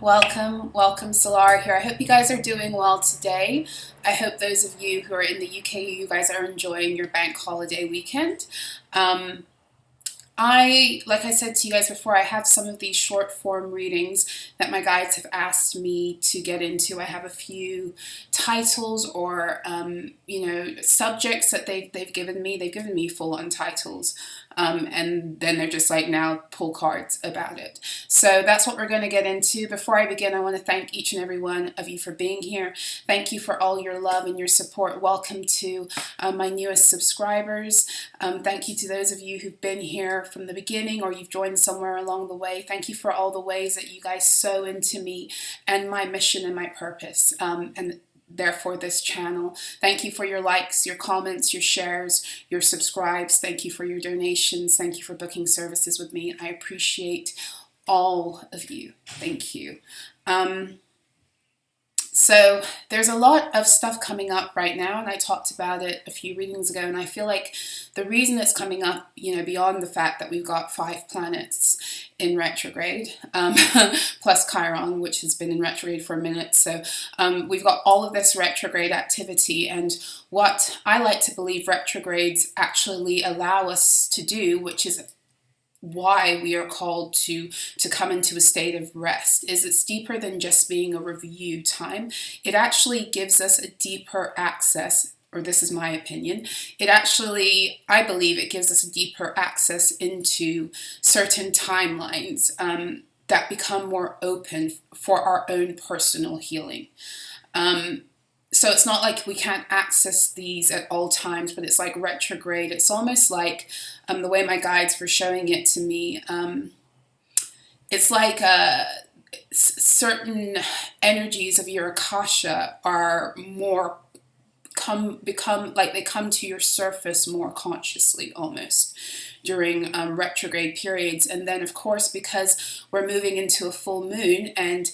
Welcome, So-La-Rah here. I hope you guys are doing well today. I hope those of you who are in the UK, you guys are enjoying your bank holiday weekend. Um, like I said to you guys before, I have some of these short form readings that my guides have asked me to get into. I have a few titles or, subjects that they've given me. They've given me full on titles. And then they're just like, now pull cards about it. So that's what we're going to get into. Before I begin, I want to thank each and every one of you for being here. Thank you for all your love and your support. Welcome to my newest subscribers. Thank you to those of you who've been here from the beginning or you've joined somewhere along the way. Thank you for all the ways that you guys sow into me and my mission and my purpose. And therefore this channel. Thank you for your likes, your comments, your shares, your subscribes. Thank you for your donations. Thank you for booking services with me. I appreciate all of you. Thank you. So there's a lot of stuff coming up right now, and I talked about it a few readings ago, and I feel like the reason it's coming up, beyond the fact that we've got 5 planets in retrograde, plus Chiron, which has been in retrograde for a minute. So we've got all of this retrograde activity, and what I like to believe retrogrades actually allow us to do, which is why we are called to come into a state of rest, is it's deeper than just being a review time. It actually gives us a deeper access, or this is my opinion, I believe it gives us a deeper access into certain timelines that become more open for our own personal healing. So it's not like we can't access these at all times, but it's like retrograde. It's almost like the way my guides were showing it to me. It's like certain energies of your akasha are more become like they come to your surface more consciously almost during retrograde periods. And then of course, because we're moving into a full moon, and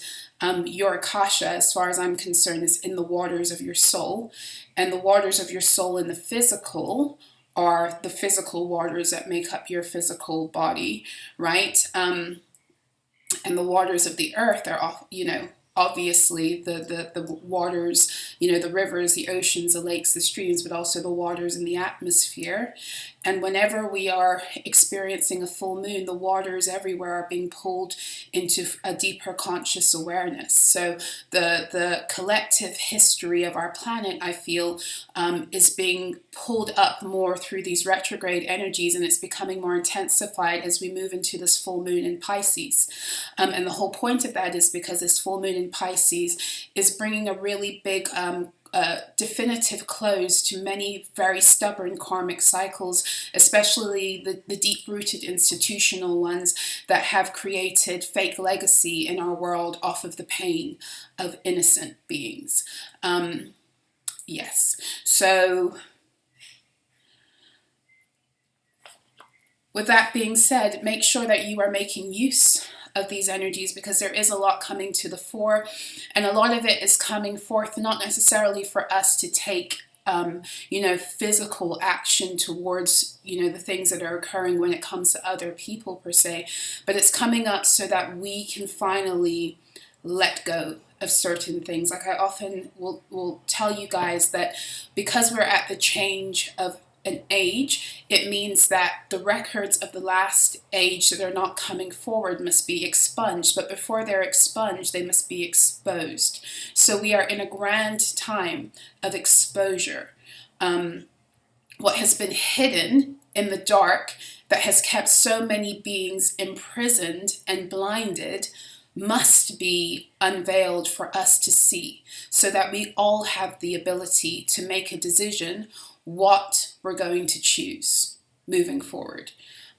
your akasha, as far as I'm concerned, is in the waters of your soul, and the waters of your soul in the physical are the physical waters that make up your physical body, right? And the waters of the earth are all, obviously the waters, the rivers, the oceans, the lakes, the streams, but also the waters in the atmosphere. And whenever we are experiencing a full moon, the waters everywhere are being pulled into a deeper conscious awareness. So the collective history of our planet, I feel, is being pulled up more through these retrograde energies, and it's becoming more intensified as we move into this full moon in Pisces. And the whole point of that is because this full moon in Pisces is bringing a really big definitive close to many very stubborn karmic cycles, especially the deep-rooted institutional ones that have created fake legacy in our world off of the pain of innocent beings. Yes. So with that being said, make sure that you are making use of these energies, because there is a lot coming to the fore, and a lot of it is coming forth not necessarily for us to take physical action towards the things that are occurring when it comes to other people per se, but it's coming up so that we can finally let go of certain things. Like I often will tell you guys that because we're at the change of an age, it means that the records of the last age that are not coming forward must be expunged, but before they're expunged, they must be exposed. So we are in a grand time of exposure. What has been hidden in the dark that has kept so many beings imprisoned and blinded must be unveiled for us to see, so that we all have the ability to make a decision what we're going to choose moving forward.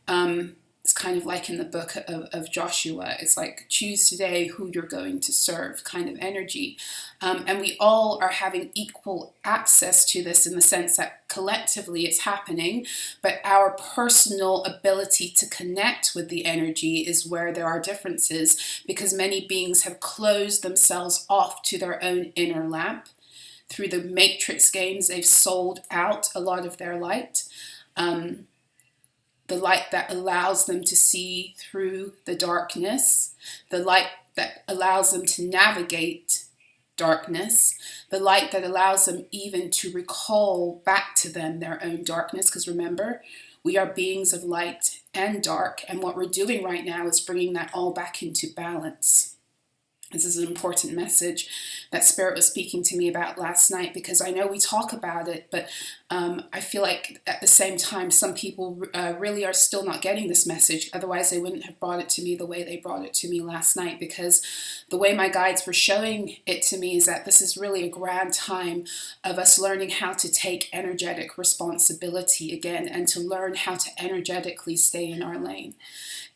It's kind of like in the book of Joshua. It's like, choose today who you're going to serve kind of energy. And we all are having equal access to this in the sense that collectively it's happening, but our personal ability to connect with the energy is where there are differences, because many beings have closed themselves off to their own inner lamp. Through the matrix games, they've sold out a lot of their light. The light that allows them to see through the darkness, the light that allows them to navigate darkness, the light that allows them even to recall back to them their own darkness, because remember, we are beings of light and dark, and what we're doing right now is bringing that all back into balance. This is an important message that Spirit was speaking to me about last night, because I know we talk about it, but I feel like at the same time some people really are still not getting this message. Otherwise they wouldn't have brought it to me the way they brought it to me last night, because the way my guides were showing it to me is that this is really a grand time of us learning how to take energetic responsibility again, and to learn how to energetically stay in our lane.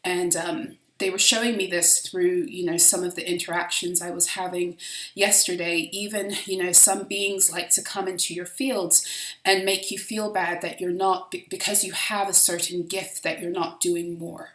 And they were showing me this through, some of the interactions I was having yesterday. Even, some beings like to come into your fields and make you feel bad that you're not, because you have a certain gift, that you're not doing more.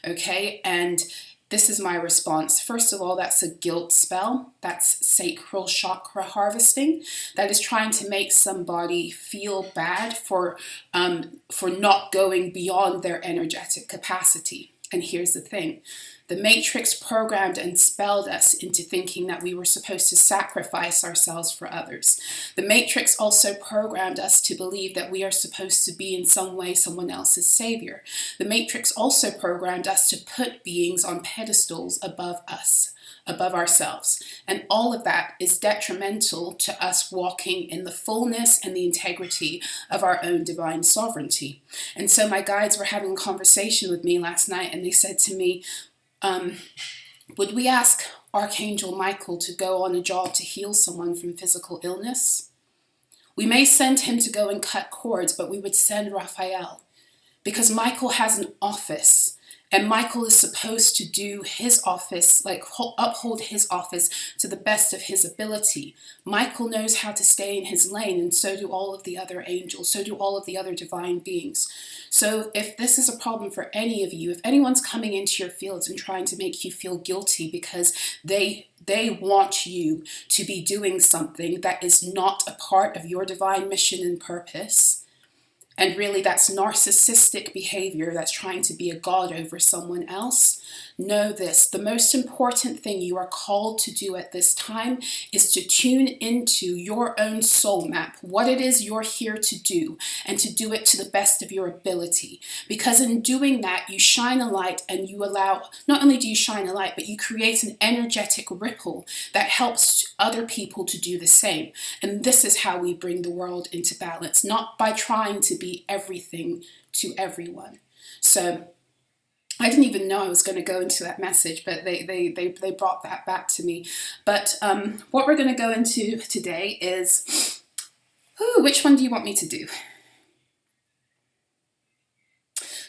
Okay? And this is my response. First of all, that's a guilt spell. That's sacral chakra harvesting. That is trying to make somebody feel bad for not going beyond their energetic capacity. And here's the thing. The Matrix programmed and spelled us into thinking that we were supposed to sacrifice ourselves for others. The Matrix also programmed us to believe that we are supposed to be in some way someone else's savior. The Matrix also programmed us to put beings on pedestals above us, above ourselves. And all of that is detrimental to us walking in the fullness and the integrity of our own divine sovereignty. And so my guides were having a conversation with me last night, and they said to me, would we ask Archangel Michael to go on a job to heal someone from physical illness? We may send him to go and cut cords, but we would send Raphael, because Michael has an office. And Michael is supposed to do his office, like uphold his office to the best of his ability. Michael knows how to stay in his lane, and so do all of the other angels, so do all of the other divine beings. So if this is a problem for any of you, if anyone's coming into your fields and trying to make you feel guilty because they want you to be doing something that is not a part of your divine mission and purpose, and really that's narcissistic behavior that's trying to be a god over someone else, know this. The most important thing you are called to do at this time is to tune into your own soul map, what it is you're here to do, and to do it to the best of your ability. Because in doing that, you shine a light, and you allow, not only do you shine a light, but you create an energetic ripple that helps other people to do the same. And this is how we bring the world into balance, not by trying to be everything to everyone. So I didn't even know I was going to go into that message, but they brought that back to me. But what we're going to go into today is, which one do you want me to do?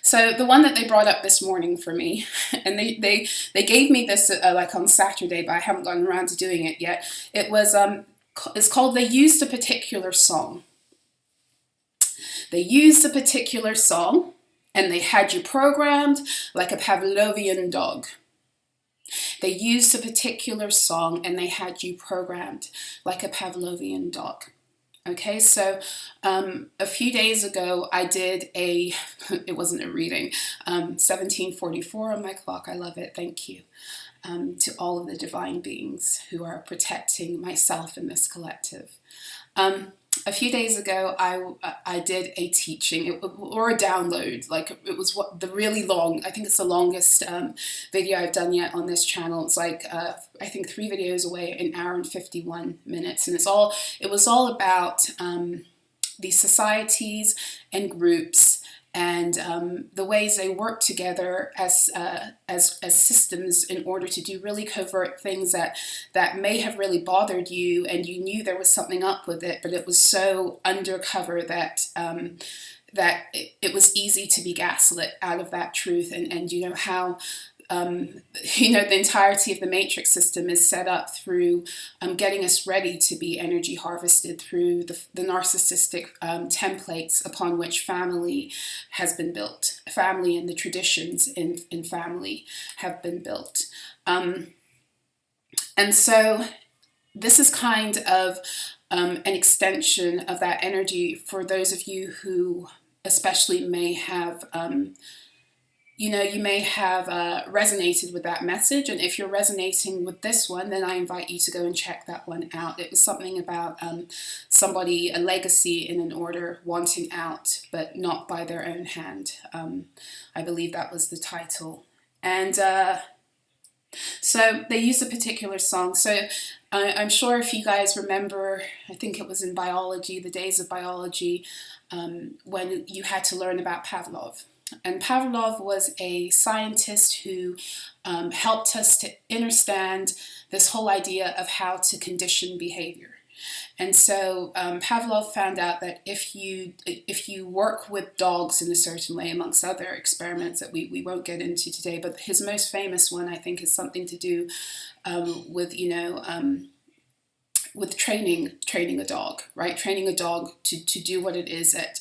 So the one that they brought up this morning for me, and they gave me this like on Saturday, but I haven't gotten around to doing it yet. It was it's called They Used a Particular Song. They used a particular song, and they had you programmed like a Pavlovian dog. They used a particular song, and they had you programmed like a Pavlovian dog. Okay, so a few days ago, I did it wasn't a reading, 1744 on my clock. I love it. Thank you. To all of the divine beings who are protecting myself in this collective. A few days ago, I did a teaching or a download. Like it was the really long. I think it's the longest video I've done yet on this channel. It's like I think 3 videos away, an hour and 51 minutes, and it was all about these societies and groups and the ways they work together as systems in order to do really covert things that may have really bothered you, and you knew there was something up with it, but it was so undercover that it was easy to be gaslit out of that truth. And you know how the entirety of the matrix system is set up through getting us ready to be energy harvested through the narcissistic templates upon which family has been built. Family and the traditions in family have been built. And so this is kind of an extension of that energy for those of you who especially may have you may have resonated with that message. And if you're resonating with this one, then I invite you to go and check that one out. It was something about somebody, a legacy in an order, wanting out, but not by their own hand. I believe that was the title. And so they used a particular song. So I'm sure if you guys remember, I think it was in biology, the days of biology, when you had to learn about Pavlov. And Pavlov was a scientist who helped us to understand this whole idea of how to condition behavior. And so Pavlov found out that if you work with dogs in a certain way, amongst other experiments that we won't get into today, but his most famous one, I think, is something to do with with training a dog, right? Training a dog to do what it is that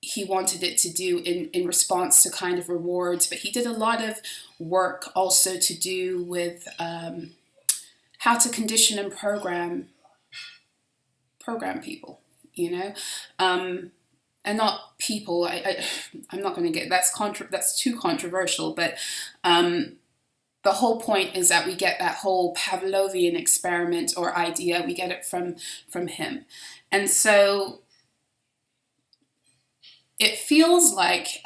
he wanted it to do in response to kind of rewards. But he did a lot of work also to do with how to condition and program people, and not people. I'm not going to get that's too controversial, but the whole point is that we get that whole Pavlovian experiment or idea. We get it from him, and so it feels like.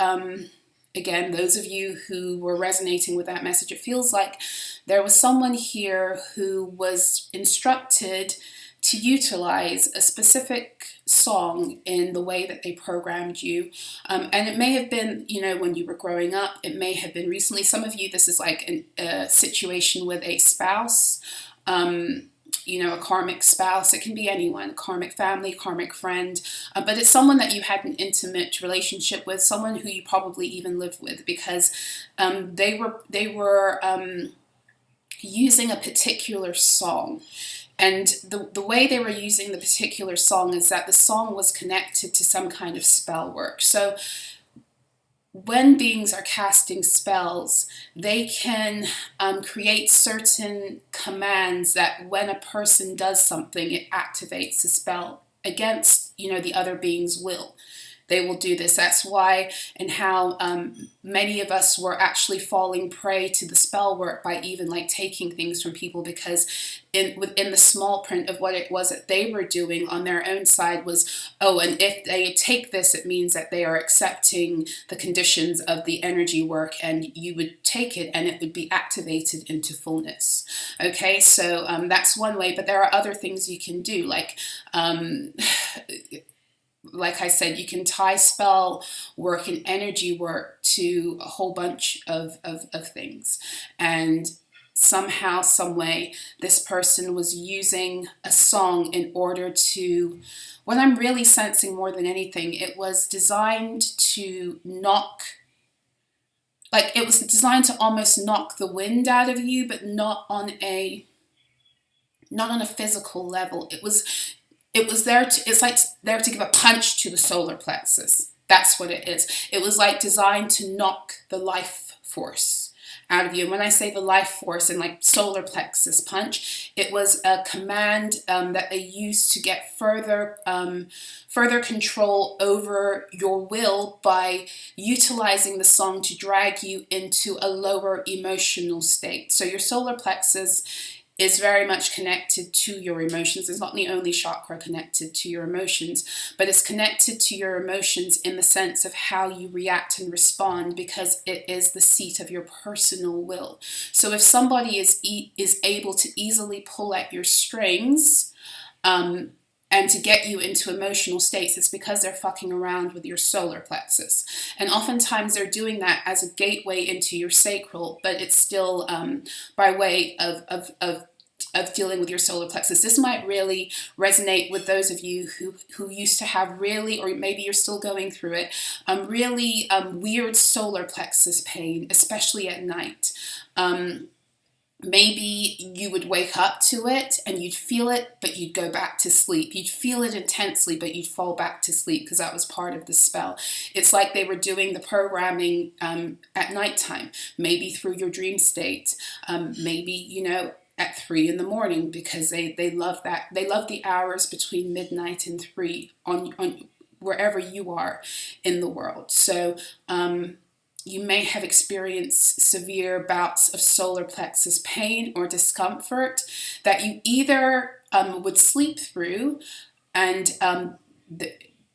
Again, those of you who were resonating with that message, it feels like there was someone here who was instructed to utilize a specific song in the way that they programmed you. And it may have been, when you were growing up, it may have been recently. Some of you, this is like a situation with a spouse, a karmic spouse. It can be anyone, karmic family, karmic friend, but it's someone that you had an intimate relationship with, someone who you probably even lived with, because they were using a particular song. And the way they were using the particular song is that the song was connected to some kind of spell work. So when beings are casting spells, they can create certain commands that when a person does something, it activates the spell against, the other being's will. They will do this. That's why and how many of us were actually falling prey to the spell work by even taking things from people, because within the small print of what it was that they were doing on their own side was, and if they take this, it means that they are accepting the conditions of the energy work, and you would take it and it would be activated into fullness. Okay, so that's one way, but there are other things you can do, like I said, you can tie spell work and energy work to a whole bunch of things. And somehow, some way, this person was using a song in order to, what I'm really sensing more than anything, it was designed to almost knock the wind out of you, but not on a physical level. It's there to give a punch to the solar plexus. That's what it is. It was designed to knock the life force out of you. And when I say the life force and solar plexus punch, it was a command that they used to get further control over your will by utilizing the song to drag you into a lower emotional state. So your solar plexus is very much connected to your emotions. It's not the only chakra connected to your emotions, but it's connected to your emotions in the sense of how you react and respond, because it is the seat of your personal will. So if somebody is able to easily pull at your strings and to get you into emotional states, it's because they're fucking around with your solar plexus. And oftentimes they're doing that as a gateway into your sacral, but it's still by way of dealing with your solar plexus. This might really resonate with those of you who used to have really, or maybe you're still going through it, really weird solar plexus pain, especially at night. Maybe you would wake up to it and you'd feel it, but you'd go back to sleep. You'd feel it intensely, but you'd fall back to sleep because that was part of the spell. It's like they were doing the programming at nighttime, maybe through your dream state, maybe, at 3 a.m, because they love that. They love the hours between midnight and 3 on wherever you are in the world. So you may have experienced severe bouts of solar plexus pain or discomfort that you either would sleep through, and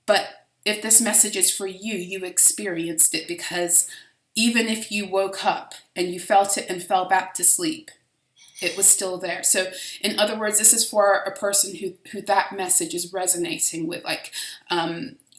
but if this message is for you, you experienced it, because even if you woke up and you felt it and fell back to sleep, it was still there. So in other words, this is for a person who that message is resonating with, like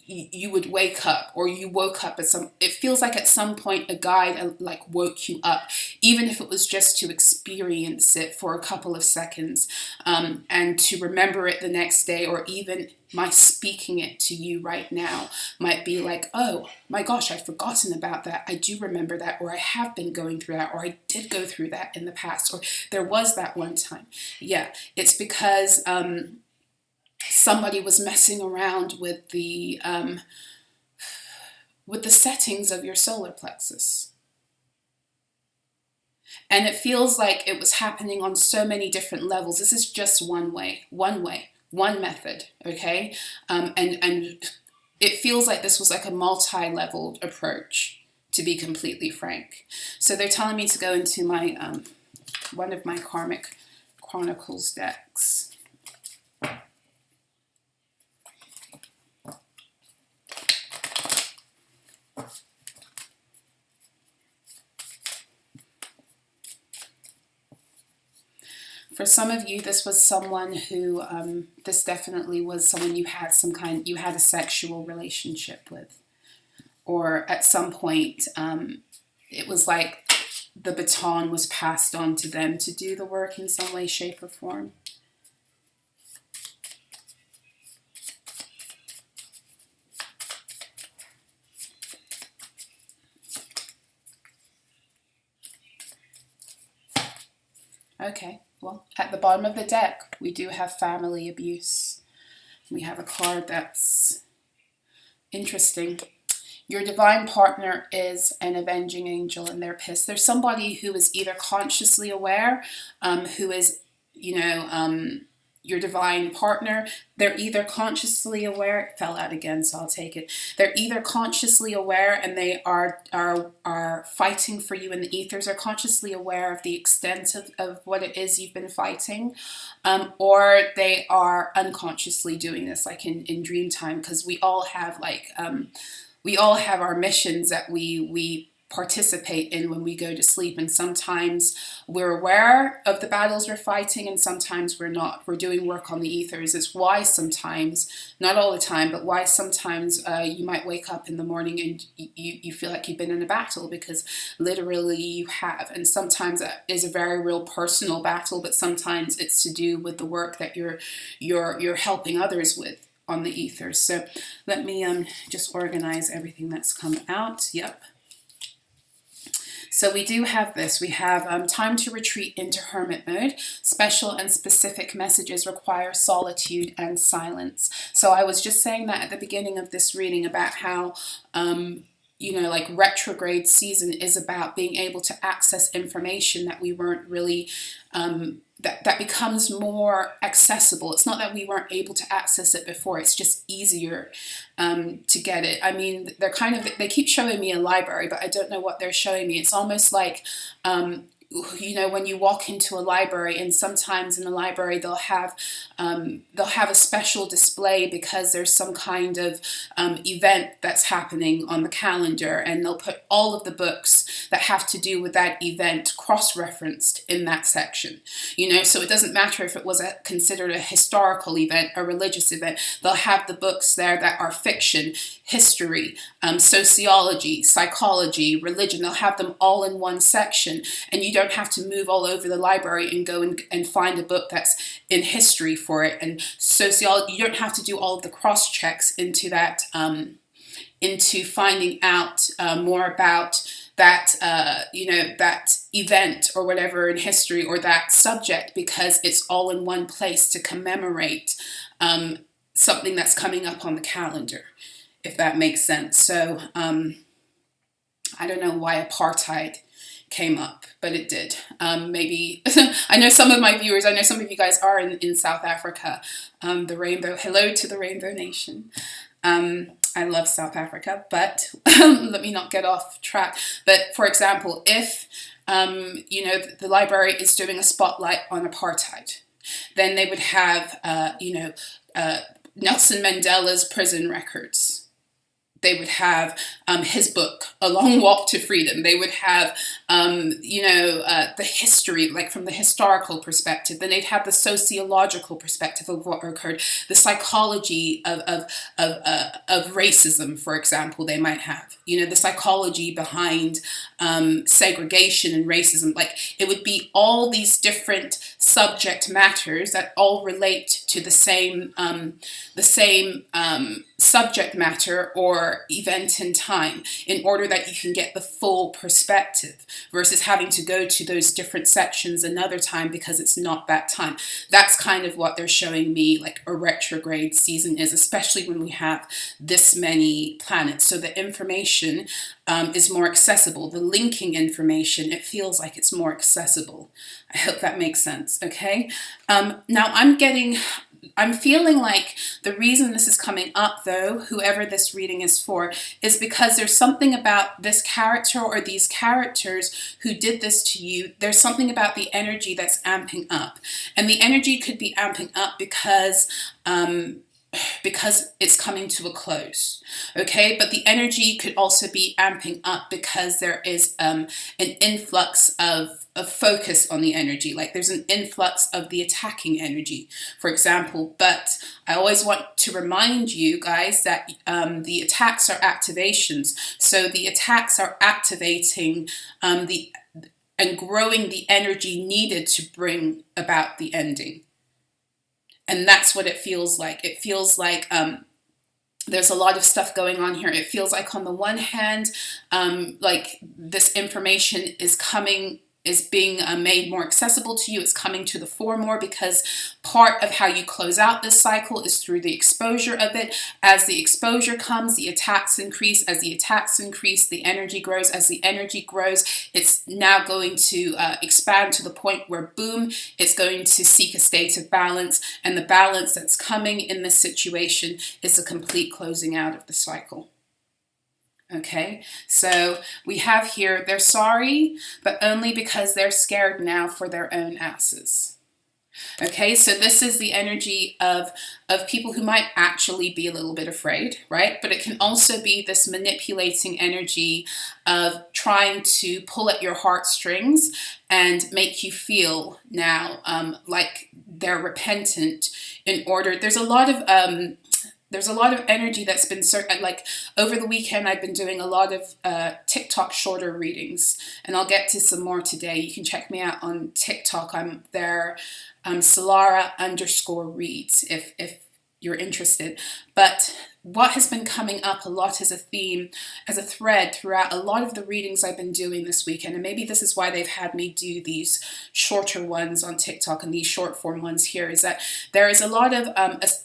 you would wake up, or you woke up at it feels like at some point a guide like woke you up, even if it was just to experience it for a couple of seconds, and to remember it the next day, or even my speaking it to you right now might be like, oh my gosh, I've forgotten about that. I do remember that, or I have been going through that, or I did go through that in the past, or there was that one time. Yeah, it's because somebody was messing around with the settings of your solar plexus. And it feels like it was happening on so many different levels. This is just one method, okay? And it feels like this was like a multi-leveled approach, to be completely frank. So they're telling me to go into my one of my Karmic Chronicles decks. For some of you, this was someone who, this definitely was someone you had a sexual relationship with. Or at some point, it was like the baton was passed on to them to do the work in some way, shape, or form. Okay. Well, at the bottom of the deck, we do have family abuse. We have a card that's interesting. Your divine partner is an avenging angel, and they're pissed. There's somebody who is either consciously aware, who is, your divine partner. They're either consciously aware, it fell out again, so I'll take it. They're either consciously aware and they are fighting for you in the ethers, or consciously aware of the extent of what it is you've been fighting, or they are unconsciously doing this, like in dream time, because we all have our missions that we participate in when we go to sleep, and sometimes we're aware of the battles we're fighting and sometimes we're not. We're doing work on the ethers. It's why sometimes, not all the time, but why sometimes you might wake up in the morning and you feel like you've been in a battle, because literally you have. And sometimes that is a very real personal battle, but sometimes it's to do with the work that you're helping others with on the ethers. So let me just organize everything that's come out. Yep. So we do have this. We have time to retreat into hermit mode. Special and specific messages require solitude and silence. So I was just saying that at the beginning of this reading about how, like retrograde season is about being able to access information that we weren't really, that becomes more accessible. It's not that we weren't able to access it before, it's just easier to get it. I mean, they keep showing me a library, but I don't know what they're showing me. It's almost like, when you walk into a library, and sometimes in the library they'll have a special display because there's some kind of event that's happening on the calendar, and they'll put all of the books that have to do with that event cross-referenced in that section. So it doesn't matter if it was considered a historical event, a religious event. They'll have the books there that are fiction, history, sociology, psychology, religion. They'll have them all in one section, and you don't have to move all over the library and go and find a book that's in history for it, and sociology. You don't have to do all of the cross checks into that, into finding out more about that, that event or whatever in history, or that subject, because it's all in one place to commemorate something that's coming up on the calendar, if that makes sense. So I don't know why apartheid came up, but it did. Maybe I know some of my viewers, I know some of you guys are in South Africa. The rainbow, hello to the Rainbow Nation. I love South Africa, but let me not get off track. But for example, if the library is doing a spotlight on apartheid, then they would have Nelson Mandela's prison records. They would have his book, A Long Walk to Freedom. They would have, the history, like from the historical perspective. Then they'd have the sociological perspective of what occurred, the psychology of racism, for example. They might have, the psychology behind segregation and racism. Like it would be all these different subject matters that all relate to the same subject matter or event in time, in order that you can get the full perspective, versus having to go to those different sections another time because it's not that time. That's kind of what they're showing me like a retrograde season is, especially when we have this many planets. So the information is more accessible. The linking information, it feels like it's more accessible. I hope that makes sense, okay? Now I'm feeling like the reason this is coming up, though, whoever this reading is for, is because there's something about this character or these characters who did this to you. There's something about the energy that's amping up. And the energy could be amping up because it's coming to a close, okay? But the energy could also be amping up because there is an influx of focus on the energy, like there's an influx of the attacking energy, for example. But I always want to remind you guys that the attacks are activations. So the attacks are activating and growing the energy needed to bring about the ending. And that's what it feels like. It feels like there's a lot of stuff going on here. It feels like on the one hand, like this information is being made more accessible to you. It's coming to the fore more because part of how you close out this cycle is through the exposure of it. As the exposure comes, the attacks increase. As the attacks increase, the energy grows. As the energy grows, it's now going to expand to the point where, boom, it's going to seek a state of balance. And the balance that's coming in this situation is a complete closing out of the cycle. Okay, so we have here, they're sorry, but only because they're scared now for their own asses. Okay, so this is the energy of people who might actually be a little bit afraid, right? But it can also be this manipulating energy of trying to pull at your heartstrings and make you feel now like they're repentant in order. There's a lot of energy that's been, like over the weekend, I've been doing a lot of TikTok shorter readings, and I'll get to some more today. You can check me out on TikTok. I'm there, So-La-Rah_reads if you're interested. But what has been coming up a lot as a theme, as a thread throughout a lot of the readings I've been doing this weekend, and maybe this is why they've had me do these shorter ones on TikTok and these short form ones here, is that there is a lot of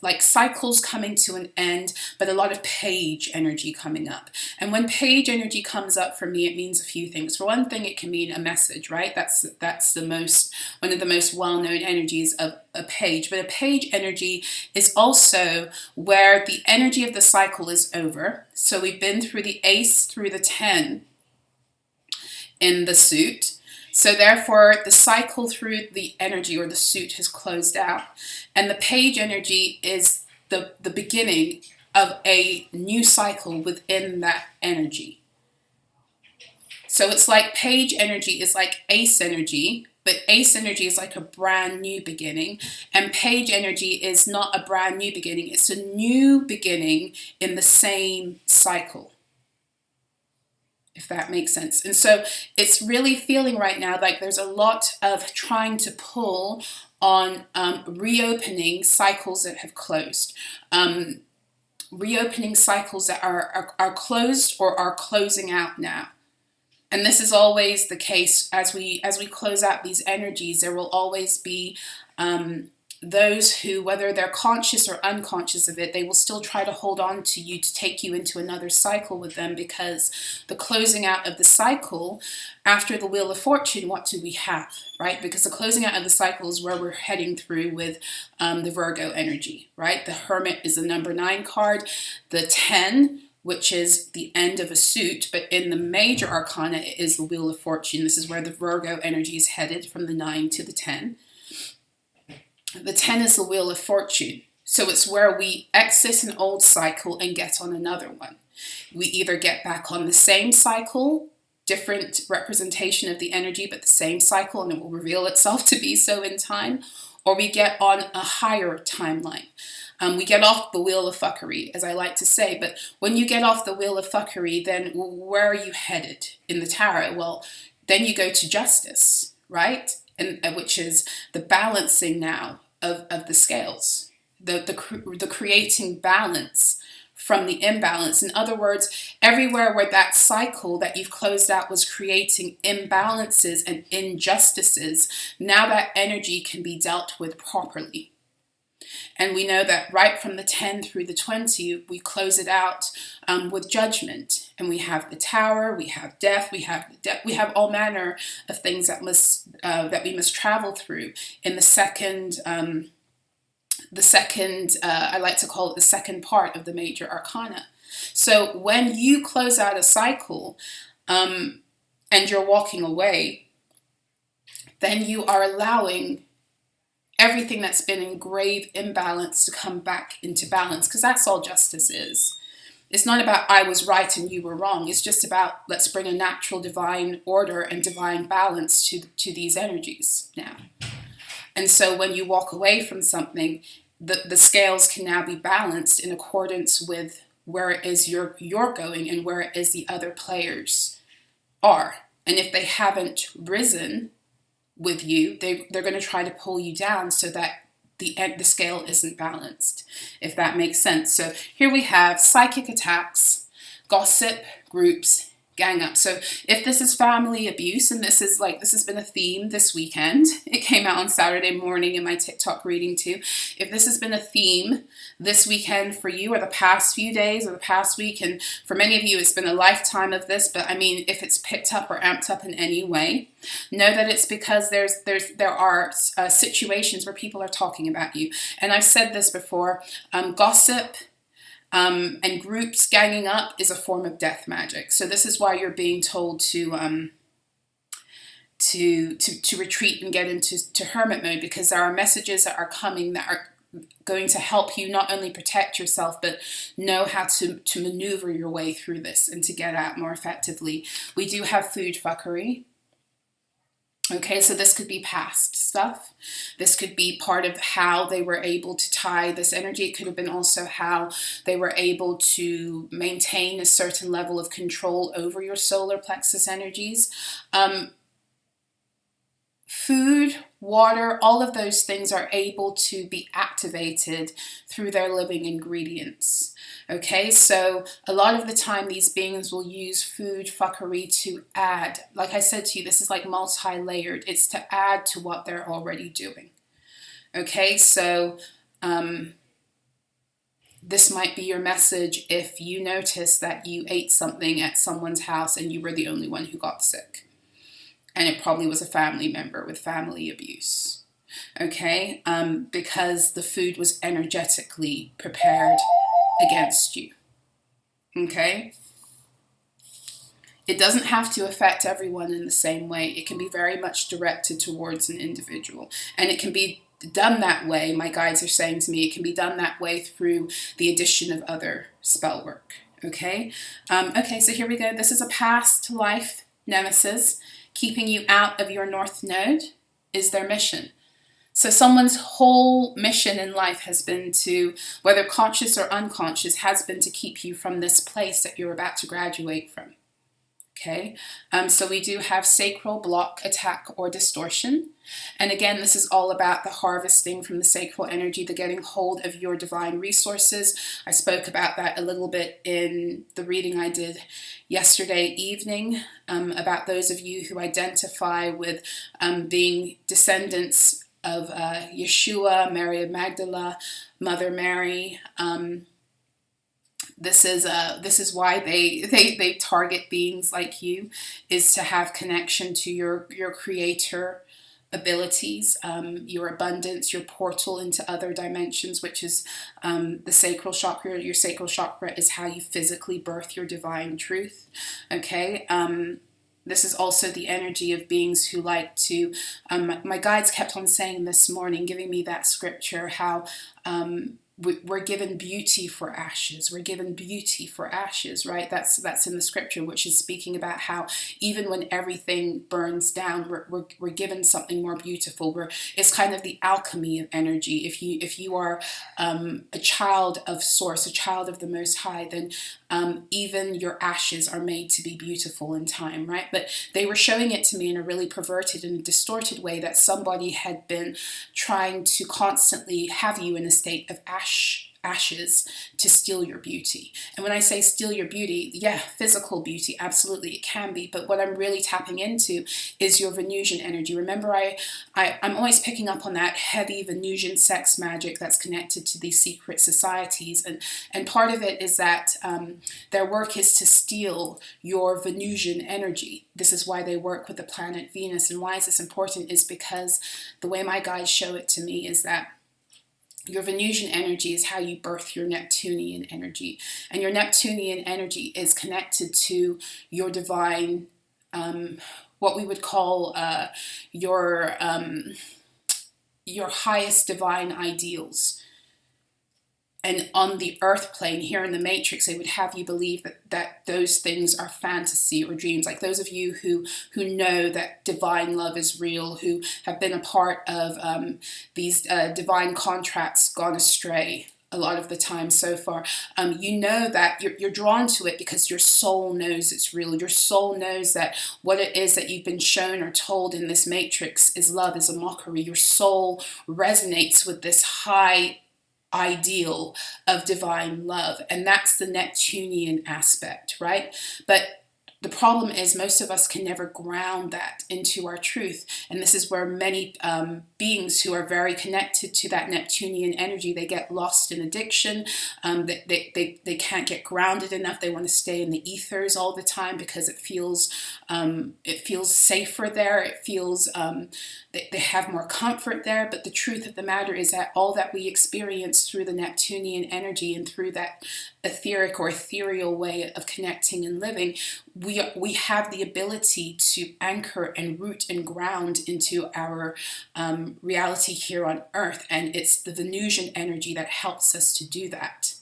like cycles coming to an end, but a lot of page energy coming up. And when page energy comes up for me, it means a few things. For one thing, it can mean a message, right? That's one of the most well-known energies of a page. But a page energy is also where the energy of the cycle is over. So we've been through the ace through the 10 in the suit. So therefore the cycle through the energy or the suit has closed out. And the page energy is the beginning of a new cycle within that energy. So it's like page energy is like ace energy, but ace energy is like a brand new beginning, and page energy is not a brand new beginning. It's a new beginning in the same cycle, if that makes sense. And so it's really feeling right now like there's a lot of trying to pull on reopening cycles that have closed. Reopening cycles that are closed or are closing out now. And this is always the case as we close out these energies. There will always be those who, whether they're conscious or unconscious of it, they will still try to hold on to you to take you into another cycle with them, because the closing out of the cycle after the Wheel of Fortune, what do we have, right? Because the closing out of the cycle is where we're heading through with the Virgo energy, right? The Hermit is the number 9 card, the 10, which is the end of a suit, but in the major arcana, it is the Wheel of Fortune. This is where the Virgo energy is headed, from the 9 to the 10. The 10 is the Wheel of Fortune. So it's where we exit an old cycle and get on another one. We either get back on the same cycle, different representation of the energy, but the same cycle, and it will reveal itself to be so in time, or we get on a higher timeline. We get off the wheel of fuckery, as I like to say, but when you get off the wheel of fuckery, then where are you headed in the tarot? Well, then you go to justice, right? And which is the balancing now of the scales, the creating balance from the imbalance. In other words, everywhere where that cycle that you've closed out was creating imbalances and injustices, now that energy can be dealt with properly. And we know that right from the 10 through the 20, we close it out with judgment. And we have the Tower, we have death, we have all manner of things that we must travel through in the second, I like to call it the second part of the major arcana. So when you close out a cycle and you're walking away, then you are allowing everything that's been in grave imbalance to come back into balance, because that's all justice is. It's not about I was right and you were wrong. It's just about let's bring a natural divine order and divine balance to these energies now. And so when you walk away from something, the scales can now be balanced in accordance with where it is you're going and where it is the other players are. And if they haven't risen with you, they're going to try to pull you down so that the scale isn't balanced, if that makes sense. So here we have psychic attacks, gossip, groups, gang up. So if this is family abuse, and this has been a theme this weekend, it came out on Saturday morning in my TikTok reading too. If this has been a theme this weekend for you, or the past few days, or the past week, and for many of you it's been a lifetime of this, but I mean, if it's picked up or amped up in any way, know that it's because there are situations where people are talking about you. And I've said this before, gossip and groups ganging up is a form of death magic. So this is why you're being told to retreat and get into hermit mode, because there are messages that are coming that are going to help you not only protect yourself, but know how to maneuver your way through this and to get out more effectively. We do have food fuckery. Okay, so this could be past stuff. This could be part of how they were able to tie this energy. It could have been also how they were able to maintain a certain level of control over your solar plexus energies. Food, water, all of those things are able to be activated through their living ingredients. Okay, so a lot of the time these beings will use food fuckery to add. Like I said to you, this is like multi-layered. It's to add to what they're already doing. Okay, so this might be your message if you notice that you ate something at someone's house and you were the only one who got sick. And it probably was a family member with family abuse. Okay, because the food was energetically prepared against you. Okay? It doesn't have to affect everyone in the same way. It can be very much directed towards an individual. And it can be done that way, my guides are saying to me, it can be done that way through the addition of other spell work. Okay? Okay, so here we go. This is a past life nemesis. Keeping you out of your North Node is their mission. So someone's whole mission in life has been to, whether conscious or unconscious, has been to keep you from this place that you're about to graduate from. Okay, so we do have sacral block, attack, or distortion. And again, this is all about the harvesting from the sacral energy, the getting hold of your divine resources. I spoke about that a little bit in the reading I did yesterday evening, about those of you who identify with being descendants Yeshua, Mary of Magdala, Mother Mary. This is why they target beings like you, is to have connection to your creator abilities, your abundance, your portal into other dimensions, which is the sacral chakra. Your sacral chakra is how you physically birth your divine truth. Okay. This is also the energy of beings who like to, my guides kept on saying this morning, giving me that scripture, how we're given beauty for ashes. We're given beauty for ashes, right? That's in the scripture, which is speaking about how even when everything burns down, we're given something more beautiful. It's kind of the alchemy of energy. If you are a child of Source, a child of the Most High, then even your ashes are made to be beautiful in time, right? But they were showing it to me in a really perverted and distorted way, that somebody had been trying to constantly have you in a state of ashes to steal your beauty. And when I say steal your beauty, yeah, physical beauty, absolutely, it can be. But what I'm really tapping into is your Venusian energy. Remember, I'm always picking up on that heavy Venusian sex magic that's connected to these secret societies. And part of it is that their work is to steal your Venusian energy. This is why they work with the planet Venus. And why is this important is because the way my guides show it to me is that your Venusian energy is how you birth your Neptunian energy. And your Neptunian energy is connected to your divine, what we would call your highest divine ideals. And on the earth plane, here in the Matrix, they would have you believe that those things are fantasy or dreams. Like those of you who know that divine love is real, who have been a part of these divine contracts gone astray a lot of the time so far, you know that you're drawn to it because your soul knows it's real. Your soul knows that what it is that you've been shown or told in this Matrix is love, is a mockery. Your soul resonates with this high ideal of divine love, and that's the Neptunian aspect, right? But the problem is most of us can never ground that into our truth, and this is where many beings who are very connected to that Neptunian energy, they get lost in addiction. They can't get grounded enough. They want to stay in the ethers all the time because it feels safer there. It feels they have more comfort there. But the truth of the matter is that all that we experience through the Neptunian energy and through that etheric or ethereal way of connecting and living, we have the ability to anchor and root and ground into our reality here on Earth, and it's the Venusian energy that helps us to do that.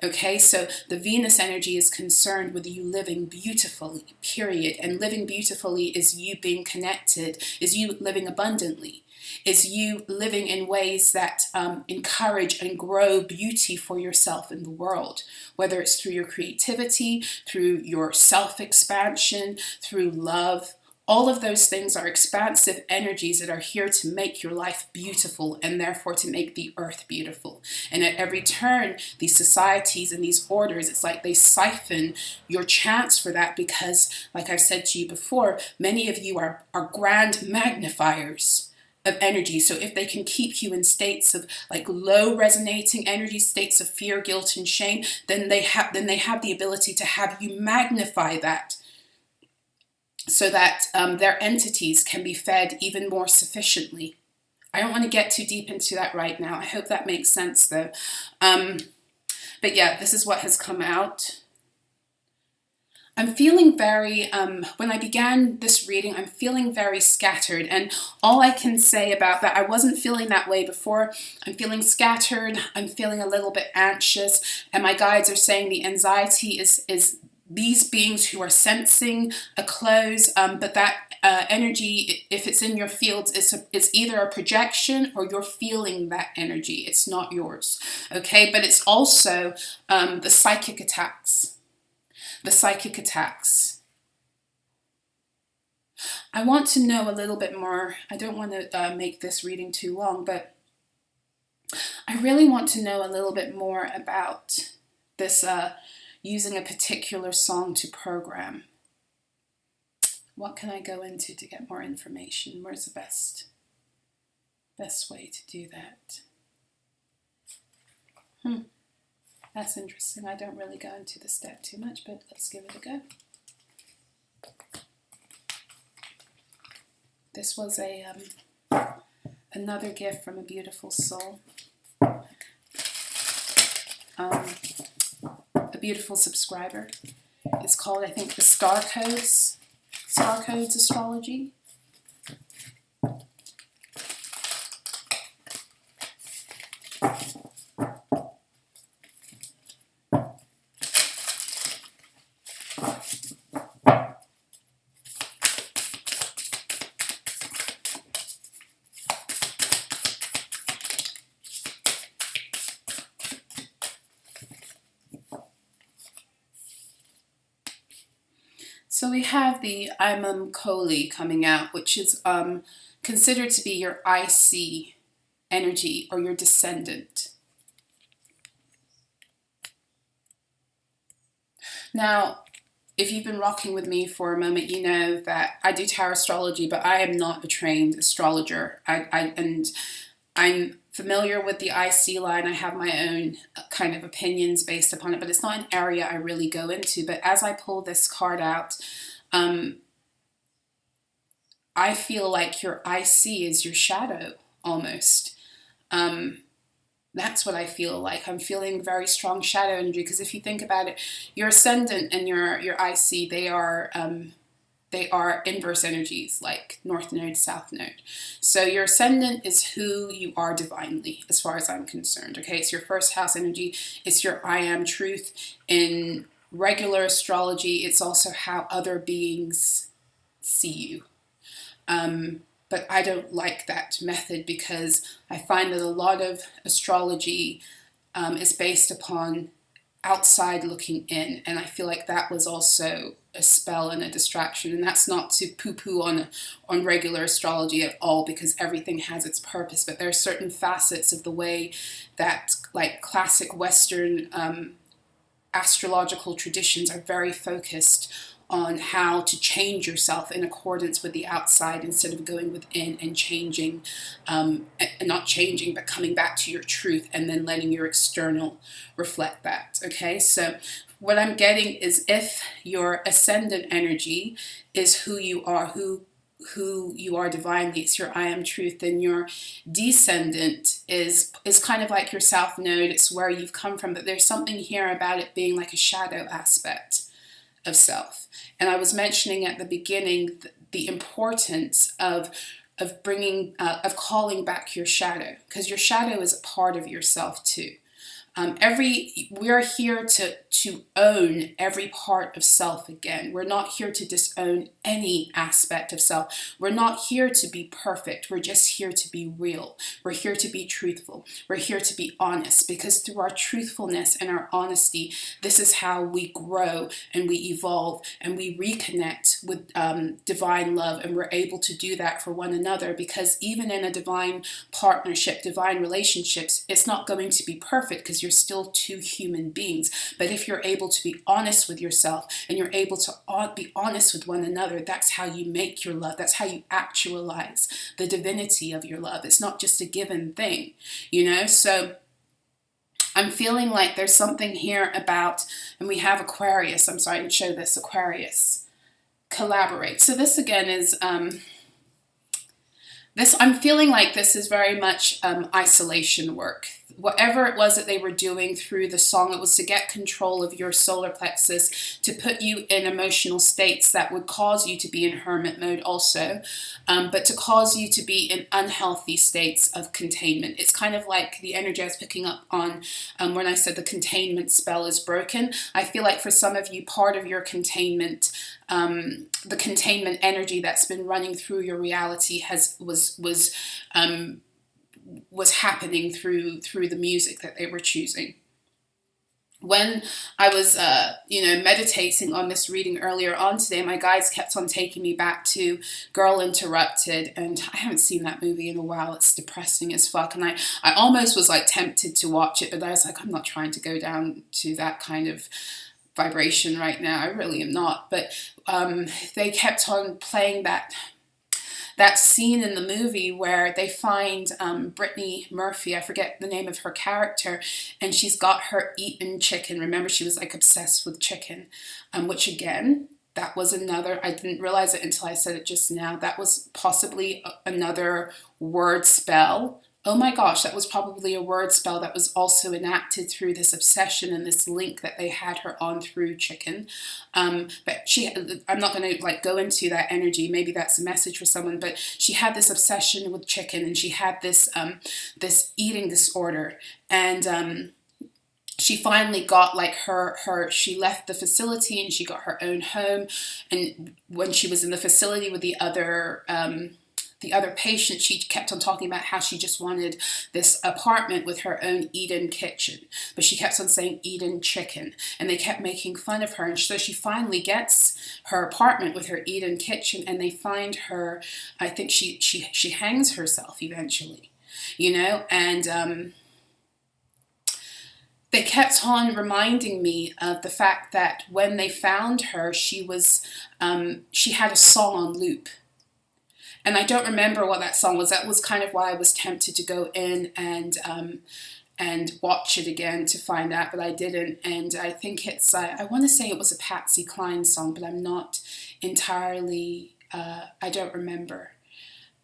Okay, so the Venus energy is concerned with you living beautifully, period. And living beautifully is you being connected, is you living abundantly, is you living in ways that encourage and grow beauty for yourself in the world, whether it's through your creativity, through your self-expansion, through love. All of those things are expansive energies that are here to make your life beautiful and therefore to make the earth beautiful. And at every turn, these societies and these orders, it's like they siphon your chance for that because, like I've said to you before, many of you are grand magnifiers of energy. So if they can keep you in states of like low resonating energy, states of fear, guilt, and shame, then they have the ability to have you magnify that, so that their entities can be fed even more sufficiently. I don't want to get too deep into that right now. I hope that makes sense though. But yeah, this is what has come out. I'm feeling very, when I began this reading, I'm feeling very scattered. And all I can say about that, I wasn't feeling that way before. I'm feeling scattered. I'm feeling a little bit anxious. And my guides are saying the anxiety is these beings who are sensing a close, but that energy, if it's in your fields, it's either a projection or you're feeling that energy. It's not yours, okay? But it's also the psychic attacks. The psychic attacks. I want to know a little bit more. I don't want to make this reading too long, but I really want to know a little bit more about this using a particular song to program. What can I go into to get more information? Where's the best best way to do that. That's interesting. I don't really go into the step too much, but let's give it a go. This was another gift from a beautiful soul. A beautiful subscriber. It's called, I think, the Star Codes Astrology. So we have the Imam Koli coming out, which is considered to be your IC energy or your descendant. Now, if you've been rocking with me for a moment, you know that I do tarot astrology, but I am not a trained astrologer. I'm familiar with the IC line. I have my own kind of opinions based upon it, but it's not an area I really go into. But as I pull this card out, I feel like your IC is your shadow almost. That's what I feel like. I'm feeling very strong shadow energy, because if you think about it, your ascendant and your IC, they are inverse energies, like North Node, South Node. So your ascendant is who you are divinely, as far as I'm concerned. Okay, it's your first house energy. It's your I am truth. In regular astrology, it's also how other beings see you. But I don't like that method, because I find that a lot of astrology is based upon outside looking in, and I feel like that was also a spell and a distraction. And that's not to poo-poo on regular astrology at all, because everything has its purpose, but there are certain facets of the way that, like, classic Western astrological traditions are very focused on how to change yourself in accordance with the outside, instead of going within and changing, and not changing, but coming back to your truth and then letting your external reflect that. Okay, so what I'm getting is, if your ascendant energy is who you are, who you are divinely, it's your I am truth, then your descendant is kind of like your South Node. It's where you've come from, but there's something here about it being like a shadow aspect of self. And I was mentioning at the beginning the importance of calling back your shadow, because your shadow is a part of yourself too. We're here to own every part of self again. We're not here to disown any aspect of self. We're not here to be perfect. We're just here to be real. We're here to be truthful. We're here to be honest, because through our truthfulness and our honesty, this is how we grow and we evolve and we reconnect with divine love. And we're able to do that for one another, because even in a divine partnership, divine relationships, it's not going to be perfect, because you're still two human beings. But if you're able to be honest with yourself and you're able to be honest with one another, that's how you make your love. That's how you actualize the divinity of your love. It's not just a given thing, you know? So I'm feeling like there's something here about, and we have Aquarius. I'm sorry to show this, Aquarius. Collaborate. So this again is, I'm feeling like this is very much isolation work. Whatever it was that they were doing through the song, it was to get control of your solar plexus, to put you in emotional states that would cause you to be in hermit mode also, but to cause you to be in unhealthy states of containment. It's kind of like the energy I was picking up on when I said the containment spell is broken. I feel like for some of you, part of your containment, the containment energy that's been running through your reality was happening through the music that they were choosing. When I was, meditating on this reading earlier on today, my guides kept on taking me back to Girl Interrupted, and I haven't seen that movie in a while. It's depressing as fuck, and I almost was like tempted to watch it, but I was like, I'm not trying to go down to that kind of vibration right now. I really am not. But they kept on playing that that scene in the movie where they find Brittany Murphy, I forget the name of her character, and she's got her eaten chicken. Remember, she was like obsessed with chicken, which again, that was another, I didn't realize it until I said it just now, that was possibly another word spell. Oh my gosh, that was probably a word spell that was also enacted through this obsession and this link that they had her on through chicken. But I'm not going to like go into that energy. Maybe that's a message for someone. But she had this obsession with chicken, and she had this this eating disorder, and she finally got like she left the facility and she got her own home. And when she was in the facility with the other patient, she kept on talking about how she just wanted this apartment with her own eat-in kitchen. But she kept on saying eat-in chicken, and they kept making fun of her. And so she finally gets her apartment with her eat-in kitchen, and they find her, I think she hangs herself eventually, you know, and they kept on reminding me of the fact that when they found her, she had a song on loop. And I don't remember what that song was. That was kind of why I was tempted to go in and watch it again to find out, but I didn't. And I think it's, I want to say it was a Patsy Cline song, but I'm not entirely, I don't remember.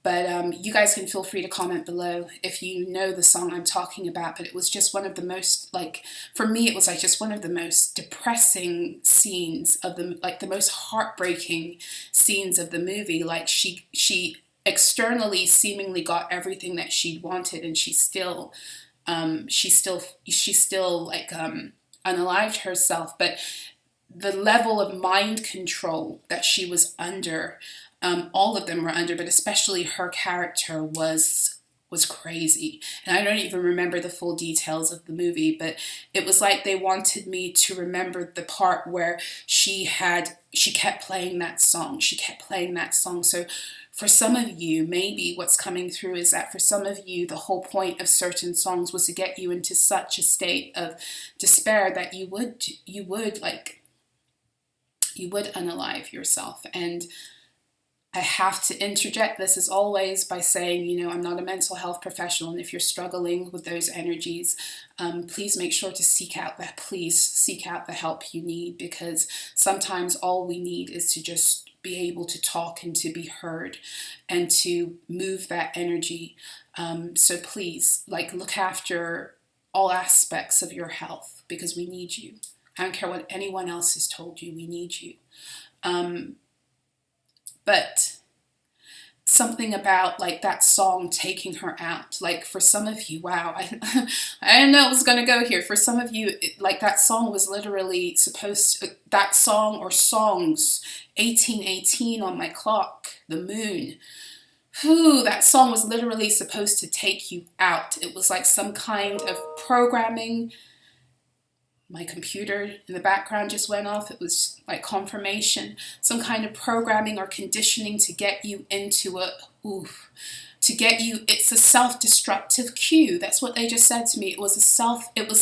But you guys can feel free to comment below if you know the song I'm talking about. But it was just one of the most, like, for me, it was like just one of the most depressing scenes of the, like the most heartbreaking scenes of the movie. Like she externally seemingly got everything that she wanted, and she still like unalived herself. But the level of mind control that she was under, all of them were under, but especially her character was crazy. And I don't even remember the full details of the movie, but it was like they wanted me to remember the part where she kept playing that song. She kept playing that song. So for some of you, maybe what's coming through is that for some of you, the whole point of certain songs was to get you into such a state of despair that you would unalive yourself. And I have to interject this as always by saying, you know, I'm not a mental health professional, and if you're struggling with those energies, please make sure to seek out the help you need, because sometimes all we need is to just be able to talk and to be heard and to move that energy. So please, like, look after all aspects of your health, because we need you. I don't care what anyone else has told you, we need you. But something about like that song taking her out, like for some of you, wow, I didn't know it was going to go here. For some of you, like that song was literally supposed to, that song or songs, 1818 on my clock, the moon. Whew, that song was literally supposed to take you out. It was like some kind of programming. My computer in the background just went off. It was like confirmation, some kind of programming or conditioning to get you into it's a self-destructive cue. That's what they just said to me. It was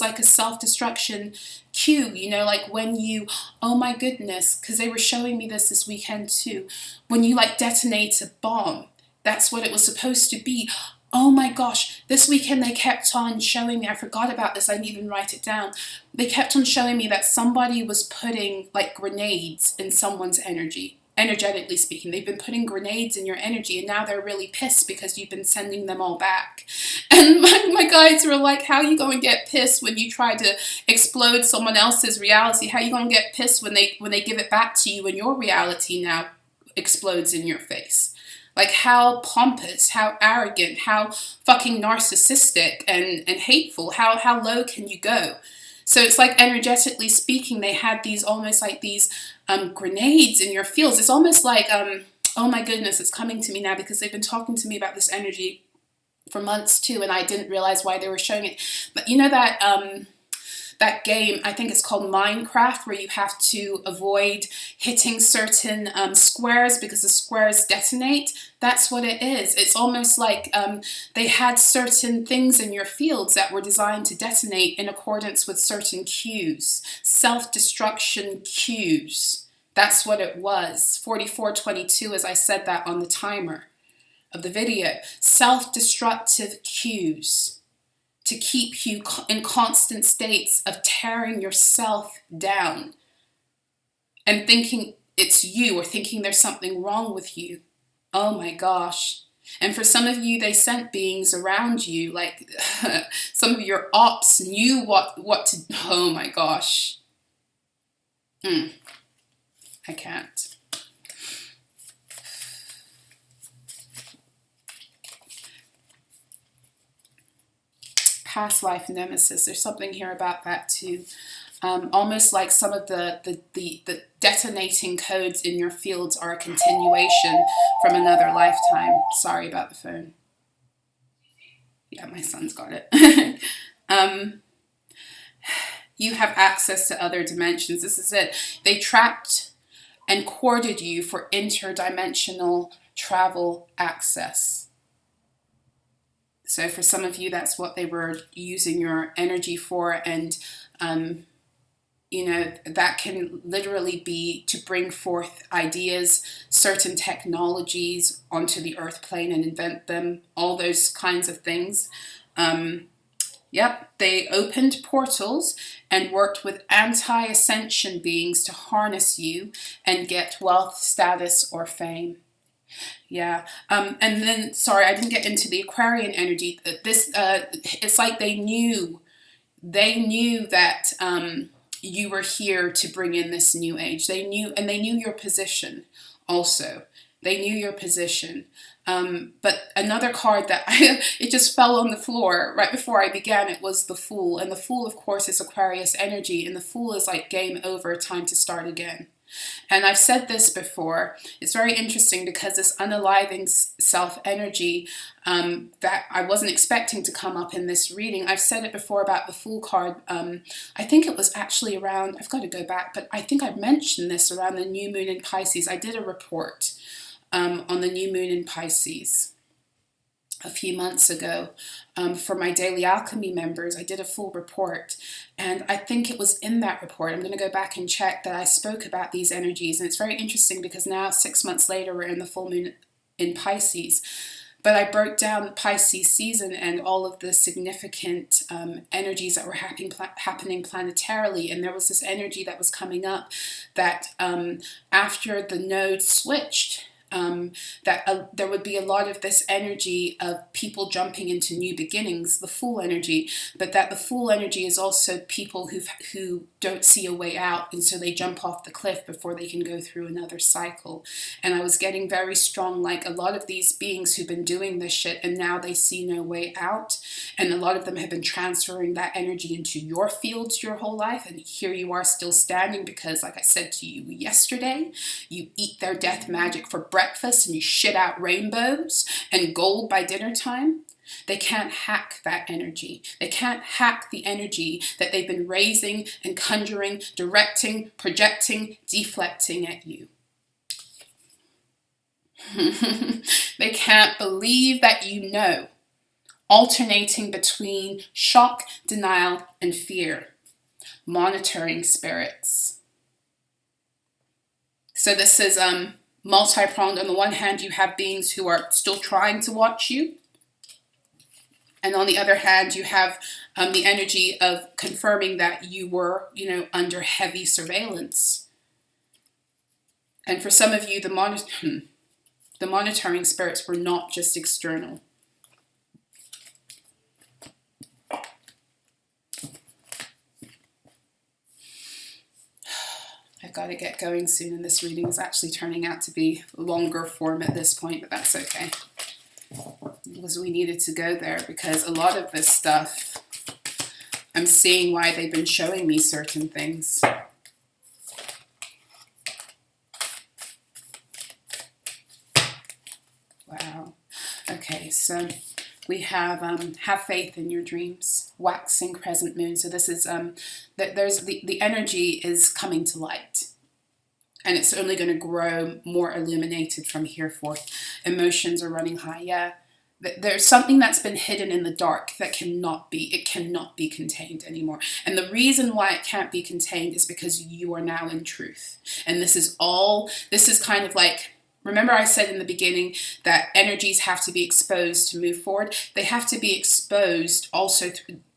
like a self-destruction cue, you know, like when you, oh my goodness, because they were showing me this weekend too, when you like detonate a bomb, that's what it was supposed to be. Oh my gosh, this weekend they kept on showing me, I forgot about this, I didn't even write it down. They kept on showing me that somebody was putting like grenades in someone's energy, energetically speaking. They've been putting grenades in your energy, and now they're really pissed because you've been sending them all back. And my guides were like, how are you going to get pissed when you try to explode someone else's reality? How are you going to get pissed when they give it back to you and your reality now explodes in your face? Like, how pompous, how arrogant, how fucking narcissistic and hateful, how low can you go? So it's like, energetically speaking, they had these almost like these grenades in your fields. It's almost like, oh my goodness, it's coming to me now, because they've been talking to me about this energy for months too, and I didn't realize why they were showing it. But you know that game, I think it's called Minecraft, where you have to avoid hitting certain squares because the squares detonate. That's what it is. It's almost like they had certain things in your fields that were designed to detonate in accordance with certain cues, self-destruction cues. That's what it was. 4422, as I said that on the timer. of the video, self-destructive cues to keep you in constant states of tearing yourself down and thinking it's you or thinking there's something wrong with you. Oh my gosh. And for some of you, they sent beings around you, like some of your ops knew what to, oh my gosh. I can't. Past life nemesis, there's something here about that too. Almost like some of the detonating codes in your fields are a continuation from another lifetime. Sorry about the phone. Yeah, my son's got it. You have access to other dimensions. This is it. They trapped and corded you for interdimensional travel access. So for some of you, that's what they were using your energy for. And you know, that can literally be to bring forth ideas, certain technologies onto the earth plane and invent them, all those kinds of things. Yep, they opened portals and worked with anti-ascension beings to harness you and get wealth, status, or fame. Yeah, and then, sorry, I didn't get into the Aquarian energy. This, it's like they knew that you were here to bring in this new age. They knew, and they knew your position also. They knew your position. But another card that it just fell on the floor right before I began, it was the Fool. And the Fool, of course, is Aquarius energy. And the Fool is like game over, time to start again. And I've said this before. It's very interesting because this unaliving self energy that I wasn't expecting to come up in this reading. I've said it before about the Fool card. I think it was actually around, I've got to go back, but I think I mentioned this around the new moon in Pisces. I did a report on the new moon in Pisces a few months ago for my Daily Alchemy members. I did a full report, and I think it was in that report, I'm going to go back and check, that I spoke about these energies. And it's very interesting because now 6 months later we're in the full moon in Pisces, but I broke down the Pisces season and all of the significant energies that were happening planetarily. And there was this energy that was coming up that after the nodes switched, there would be a lot of this energy of people jumping into new beginnings, the Fool energy, but that the Fool energy is also people who don't see a way out, and so they jump off the cliff before they can go through another cycle. And I was getting very strong, like a lot of these beings who've been doing this shit and now they see no way out, and a lot of them have been transferring that energy into your fields your whole life, and here you are still standing because, like I said to you yesterday, you eat their death magic for breakfast and you shit out rainbows and gold by dinner time. They can't hack that energy. They can't hack the energy that they've been raising and conjuring, directing, projecting, deflecting at you. They can't believe that you know, alternating between shock, denial, and fear. Monitoring spirits. So this is multi-pronged. On the one hand, you have beings who are still trying to watch you. And on the other hand, you have the energy of confirming that you were, under heavy surveillance. And for some of you, the monitoring spirits were not just external. I've got to get going soon, and this reading is actually turning out to be longer form at this point, but that's okay. Because we needed to go there, because a lot of this stuff, I'm seeing why they've been showing me certain things. Wow. Okay, so we have faith in your dreams, waxing crescent moon. So this is that there's the energy is coming to light, and it's only going to grow more illuminated from here forth. Emotions are running high. Yeah, there's something that's been hidden in the dark that cannot be contained anymore. And the reason why it can't be contained is because you are now in truth. And this is kind of like Remember I said in the beginning that energies have to be exposed to move forward. They have to be exposed also.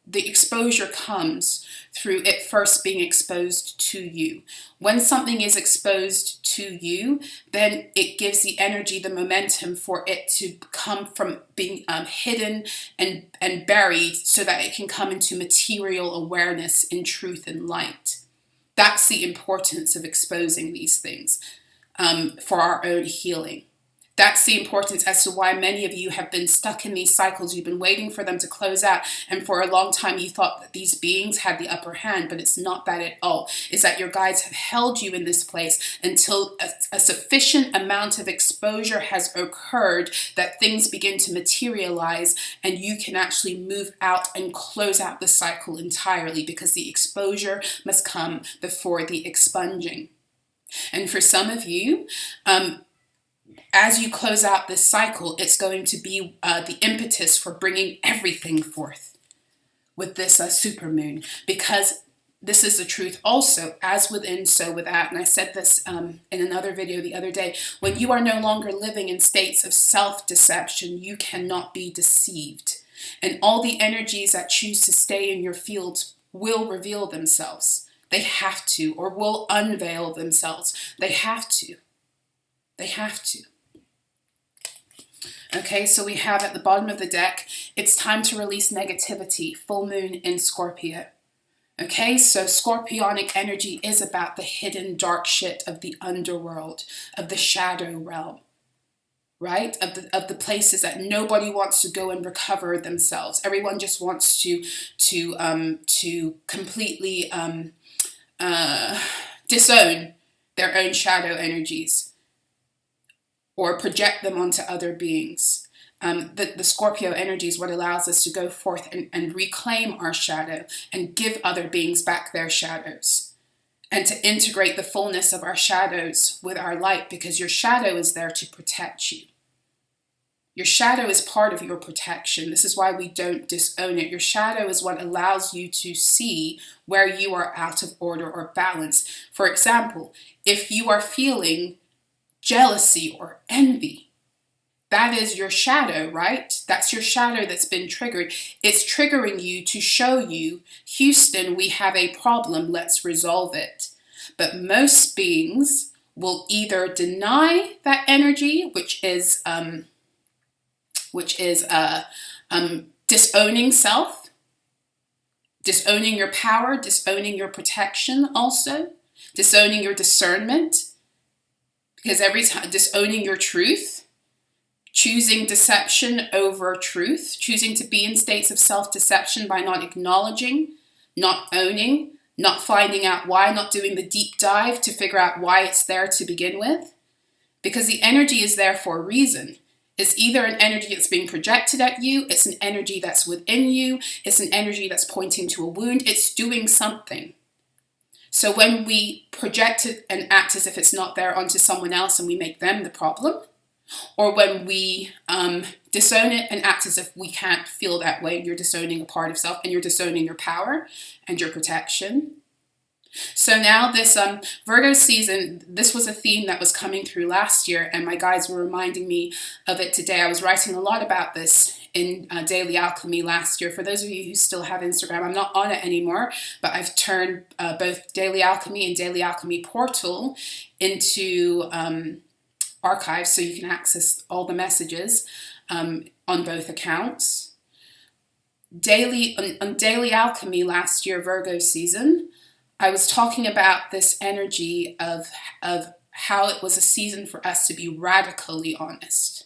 The exposure comes through it first being exposed to you. When something is exposed to you, then it gives the energy, the momentum for it to come from being hidden and buried so that it can come into material awareness in truth and light. That's the importance of exposing these things for our own healing. That's the importance as to why many of you have been stuck in these cycles. You've been waiting for them to close out. And for a long time, you thought that these beings had the upper hand, but it's not that at all. It's that your guides have held you in this place until a sufficient amount of exposure has occurred that things begin to materialize and you can actually move out and close out the cycle entirely, because the exposure must come before the expunging. And for some of you, as you close out this cycle, it's going to be the impetus for bringing everything forth with this supermoon, because this is the truth also, as within, so without. And I said this in another video the other day. When you are no longer living in states of self-deception, you cannot be deceived. And all the energies that choose to stay in your fields will reveal themselves. They have to, or will unveil themselves. They have to. They have to. Okay, so we have at the bottom of the deck, it's time to release negativity, full moon in Scorpio. Okay, so scorpionic energy is about the hidden dark shit of the underworld, of the shadow realm, right? Of the places that nobody wants to go and recover themselves. Everyone just wants to completely disown their own shadow energies, or project them onto other beings. The Scorpio energy is what allows us to go forth and reclaim our shadow and give other beings back their shadows, and to integrate the fullness of our shadows with our light, because your shadow is there to protect you. Your shadow is part of your protection. This is why we don't disown it. Your shadow is what allows you to see where you are out of order or balance. For example, if you are feeling jealousy or envy, that is your shadow, right? That's your shadow that's been triggered. It's triggering you to show you, Houston, we have a problem, let's resolve it. But most beings will either deny that energy, which is disowning self, disowning your power, disowning your protection also, disowning your discernment. Because every time, disowning your truth, choosing deception over truth, choosing to be in states of self-deception by not acknowledging, not owning, not finding out why, not doing the deep dive to figure out why it's there to begin with. Because the energy is there for a reason. It's either an energy that's being projected at you, it's an energy that's within you, it's an energy that's pointing to a wound, it's doing something. So when we project it and act as if it's not there onto someone else and we make them the problem, or when we disown it and act as if we can't feel that way, you're disowning a part of self and you're disowning your power and your protection. So now this Virgo season, this was a theme that was coming through last year, and my guides were reminding me of it today. I was writing a lot about this in Daily Alchemy last year. For those of you who still have Instagram, I'm not on it anymore, but I've turned both Daily Alchemy and Daily Alchemy Portal into archives, so you can access all the messages on both accounts. On Daily Alchemy last year, Virgo season, I was talking about this energy of how it was a season for us to be radically honest.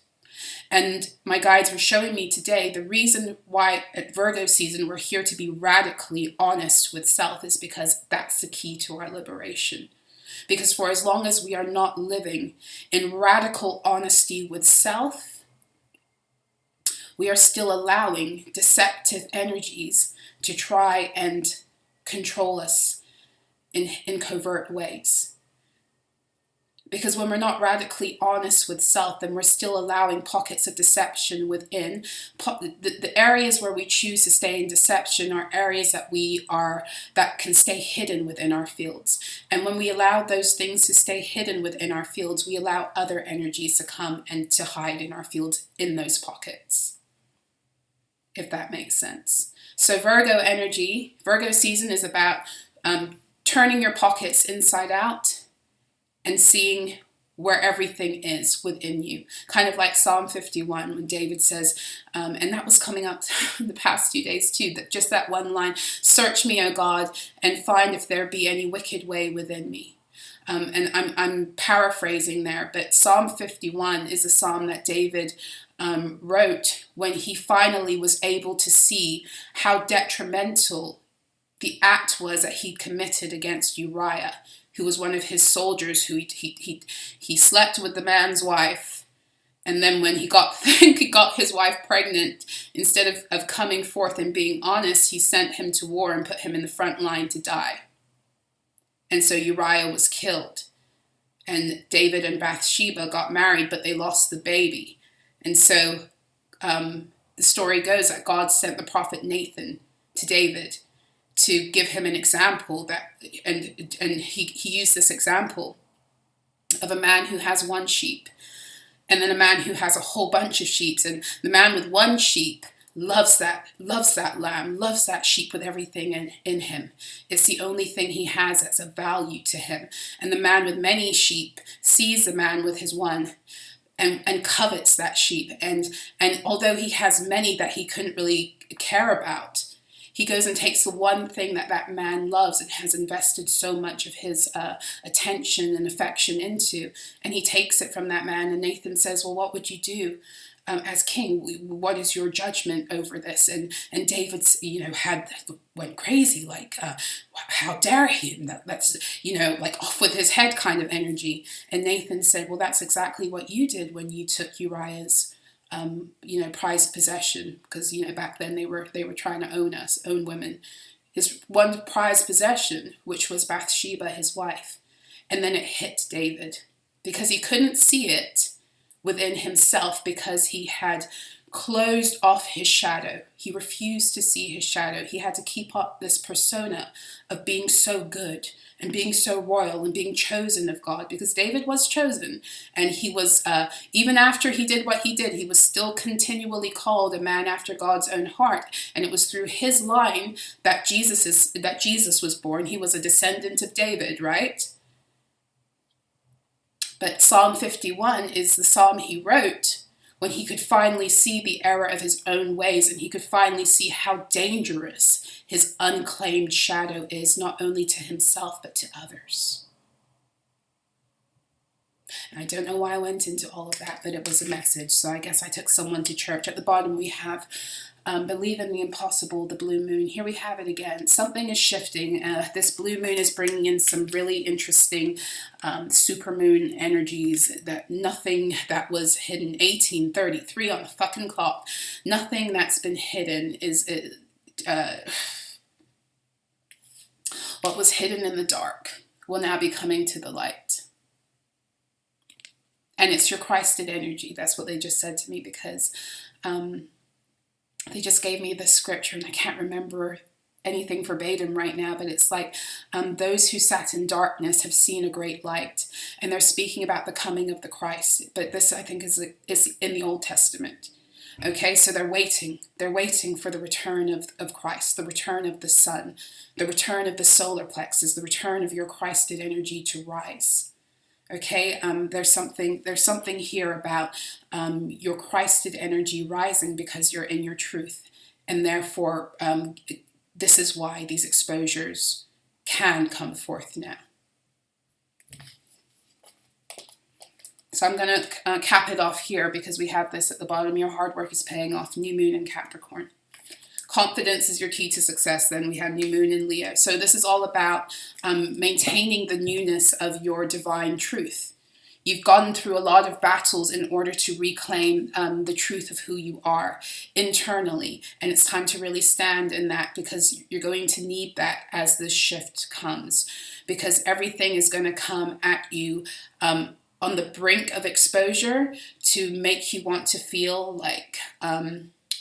And my guides were showing me today the reason why at Virgo season we're here to be radically honest with self is because that's the key to our liberation. Because for as long as we are not living in radical honesty with self, we are still allowing deceptive energies to try and control us in covert ways. Because when we're not radically honest with self, then we're still allowing pockets of deception within. The areas where we choose to stay in deception are areas that can stay hidden within our fields. And when we allow those things to stay hidden within our fields, we allow other energies to come and to hide in our fields in those pockets. If that makes sense. So Virgo season is about turning your pockets inside out and seeing where everything is within you. Kind of like Psalm 51 when David says, and that was coming up the past 2 days too, that just that one line, search me, O God, and find if there be any wicked way within me. And I'm paraphrasing there, but Psalm 51 is a psalm that David wrote when he finally was able to see how detrimental the act was that he committed against Uriah, who was one of his soldiers, who he slept with the man's wife. And then when he got his wife pregnant, instead of coming forth and being honest, he sent him to war and put him in the front line to die. And so Uriah was killed. And David and Bathsheba got married, but they lost the baby. And so the story goes that God sent the prophet Nathan to David to give him an example and he used this example of a man who has one sheep and then a man who has a whole bunch of sheep, and the man with one sheep loves that lamb, loves that sheep with everything in him. It's the only thing he has that's of value to him. And the man with many sheep sees the man with his one and covets that sheep, and although he has many that he couldn't really care about, he goes and takes the one thing that man loves and has invested so much of his attention and affection into, and he takes it from that man. And Nathan says, well, what would you do as king? What is your judgment over this? And David's, went crazy, like, how dare he? That's, like off with his head kind of energy. And Nathan said, well, that's exactly what you did when you took Uriah's prized possession, because back then they were trying to own women. His one prized possession, which was Bathsheba, his wife. And then it hit David because he couldn't see it within himself, because he had closed off his shadow. He refused to see his shadow. He had to keep up this persona of being so good and being so royal and being chosen of God, because David was chosen. And he was, even after he did what he did, he was still continually called a man after God's own heart. And it was through his line that Jesus was born. He was a descendant of David, right? But Psalm 51 is the psalm he wrote when he could finally see the error of his own ways, and he could finally see how dangerous his unclaimed shadow is, not only to himself, but to others. And I don't know why I went into all of that, but it was a message, so I guess I took someone to church. At the bottom we have, believe in the impossible, the blue moon. Here we have it again. Something is shifting. This blue moon is bringing in some really interesting supermoon energies, that nothing that was hidden, 1833 on the fucking clock, nothing that's been hidden is what was hidden in the dark will now be coming to the light. And it's your Christed energy. That's what they just said to me, because they just gave me this scripture, and I can't remember anything verbatim right now, but it's like, those who sat in darkness have seen a great light. And they're speaking about the coming of the Christ. But this, I think, is in the Old Testament. Okay, so they're waiting. They're waiting for the return of Christ, the return of the sun, the return of the solar plexus, the return of your Christed energy to rise. Okay, there's something here about your Christed energy rising because you're in your truth, and therefore this is why these exposures can come forth now. So I'm going to cap it off here, because we have this at the bottom. Your hard work is paying off. New moon in Capricorn. Confidence is your key to success. Then we have new moon in Leo. So this is all about maintaining the newness of your divine truth. You've gone through a lot of battles in order to reclaim the truth of who you are internally. And it's time to really stand in that, because you're going to need that as this shift comes. Because everything is going to come at you on the brink of exposure to make you want to feel like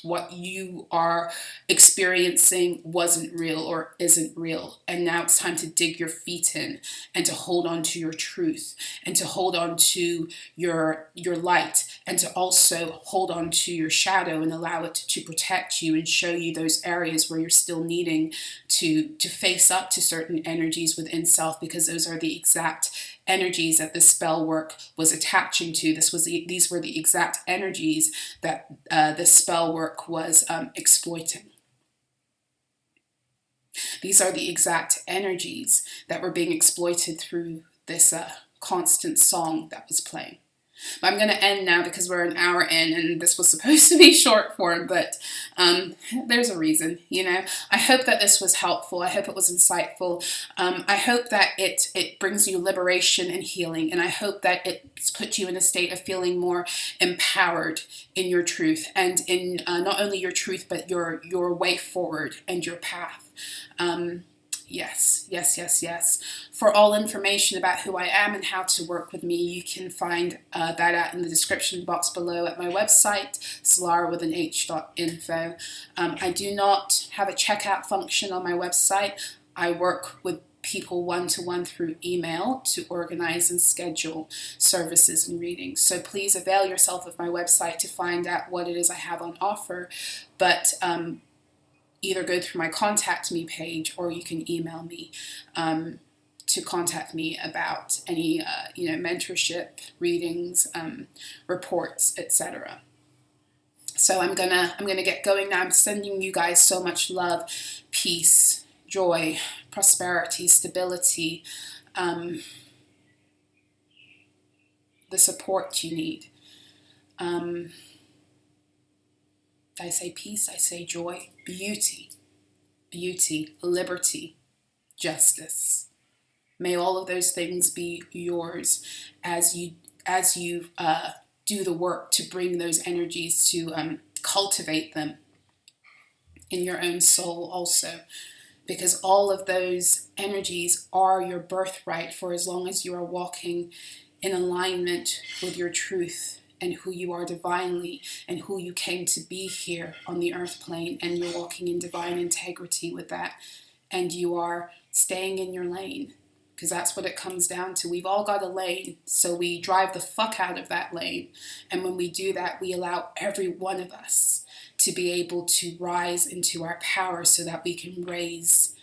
what you are experiencing wasn't real or isn't real. And now it's time to dig your feet in and to hold on to your truth and to hold on to your light and to also hold on to your shadow and allow it to protect you and show you those areas where you're still needing to face up to certain energies within self, because those are the exact energies that the spell work was attaching to. These were the exact energies that the spell work was exploiting. These are the exact energies that were being exploited through this constant song that was playing. I'm going to end now because we're an hour in and this was supposed to be short form, but there's a reason, you know. I hope that this was helpful. I hope it was insightful. I hope that it brings you liberation and healing, and I hope that it's put you in a state of feeling more empowered in your truth and in not only your truth, but your way forward and your path. Yes. For all information about who I am and how to work with me, you can find that out in the description box below at my website, So-La-Rah with an H.info. I do not have a checkout function on my website. I work with people one-to-one through email to organize and schedule services and readings. So please avail yourself of my website to find out what it is I have on offer. But either go through my contact me page, or you can email me to contact me about any mentorship, readings, reports, etc. So I'm gonna get going now. I'm sending you guys so much love, peace, joy, prosperity, stability, the support you need. I say peace, I say joy, beauty, liberty, justice. May all of those things be yours as you do the work to bring those energies, to cultivate them in your own soul also. Because all of those energies are your birthright for as long as you are walking in alignment with your truth and who you are divinely and who you came to be here on the earth plane, and you're walking in divine integrity with that, and you are staying in your lane, because that's what it comes down to. We've all got a lane, so we drive the fuck out of that lane, and when we do that, we allow every one of us to be able to rise into our power so that we can raise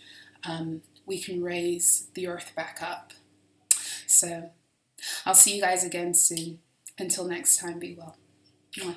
the earth back up. So I'll see you guys again soon. Until next time, be well. Mwah.